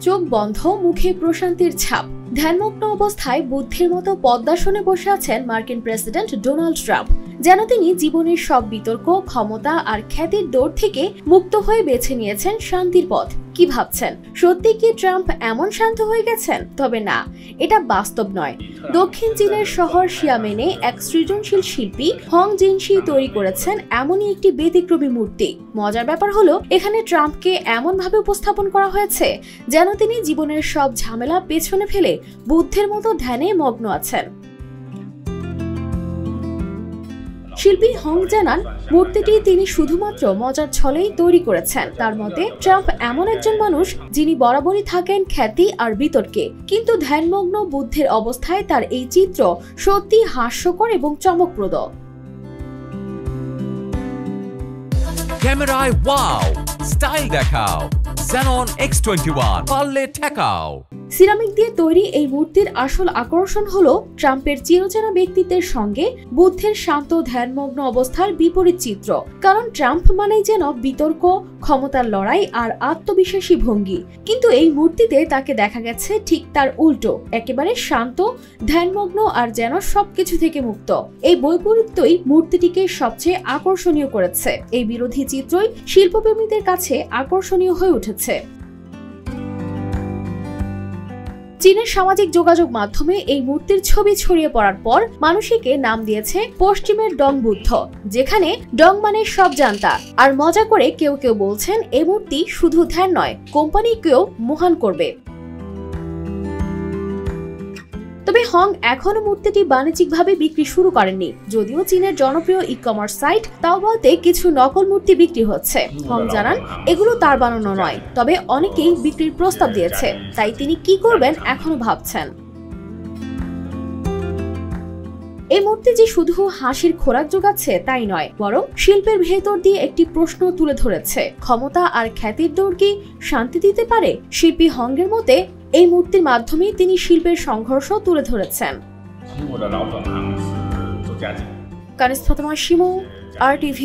চোখ বন্ধ, মুখে প্রশান্তির ছাপ। ধ্যানমগ্ন অবস্থায় বুদ্ধের মতো পদ্মাসনে বসে আছেন মার্কিন প্রেসিডেন্ট ডোনাল্ড ট্রাম্প। যেন তিনি জীবনের সব বিতর্ক, ক্ষমতা আর খ্যাতির দৌড় থেকে মুক্ত হয়ে বেছে নিয়েছেন শান্তির পথ। কি ভাবছেন, সত্যি কি ট্রাম্প এমন শান্ত হয়ে গেছেন? তবে না, এটা বাস্তব নয়। দক্ষিণ চীনের শহর শিয়ামেনে এক সৃজনশীল শিল্পী হং জিনশি তৈরি করেছেন এমনই একটি ব্যতিক্রমী মূর্তি। মজার ব্যাপার হলো, এখানে ট্রাম্পকে এমন ভাবে উপস্থাপন করা হয়েছে যেন তিনি জীবনের সব ঝামেলা পেছনে ফেলে বুদ্ধের মতো ধ্যানে মগ্ন আছেন। শিল্পী হং জানান, মূর্তিটি তিনি শুধুমাত্র মজার ছলেই তৈরি করেছেন। তার মতে, ট্রাম্প এমন একজন মানুষ যিনি বরাবরই থাকেন খ্যাতি আর বিতর্কে, কিন্তু ধ্যানমগ্ন বুদ্ধের অবস্থায় তার এই চিত্র সত্যি হাস্যকর এবং চমকপ্রদ। ক্যামেরায় ওয়াও, স্টাইল দেখাও, Xenon X21 পারলে ঠেকাও। সিরামিক দিয়ে তৈরি এই মূর্তির আসল আকর্ষণ হলো ট্রাম্পের চিরচেনা ব্যক্তিত্বের সঙ্গে বুদ্ধের শান্ত ধ্যানমগ্ন অবস্থার বিপরীত চিত্র। কারণ ট্রাম্প মানেই যেন বিতর্ক, ক্ষমতার লড়াই আর আত্মবিশ্বাসী ভঙ্গি, কিন্তু এই মূর্তিতে তাকে দেখা গেছে ঠিক তার উল্টো, একেবারে শান্ত, ধ্যানমগ্ন আর যেন সবকিছু থেকে মুক্ত। এই বৈপরীত্যই মূর্তিটিকে সবচেয়ে আকর্ষণীয় করেছে। এই বিরোধী চিত্রই শিল্পপ্রেমীদের কাছে আকর্ষণীয় হয়ে উঠেছে। চীনের সামাজিক যোগাযোগ মাধ্যমে এই মূর্তির ছবি ছড়িয়ে পড়ার পর মানুষকে নাম দিয়েছে পশ্চিমের ডং বুদ্ধ, যেখানে ডং মানে সব জানতা। আর মজা করে কেউ কেউ বলছেন, এই মূর্তি শুধু ধ্যান নয়, কোম্পানিকেও মহান করবে। তবে হং এখনো মূর্তিটি বাণিজ্যিকভাবে বিক্রি শুরু করেননি। যদিও চীনের জনপ্রিয় ই-কমার্স সাইট তাওবাওতে কিছু নকল মূর্তি বিক্রি হচ্ছে। হং জানান, এগুলো তার বানানো নয়, তবে অনেকেই বিক্রির প্রস্তাব দিয়েছে, তাই তিনি কি করবেন এখনো ভাবছেন। এই মূর্তি যে শুধু হাসির খোরাক যোগাচ্ছে তাই নয়, বরং শিল্পের ভেতর দিয়ে একটি প্রশ্ন তুলে ধরেছে, ক্ষমতা আর খ্যাতির দৌড় কি শান্তি দিতে পারে? শিল্পী হংয়ের মতে, এই মূর্তির মাধ্যমে তিনি শিল্পের সংঘর্ষ তুলে ধরেছেন। কানিস ফাতেমা শিমু, RTV।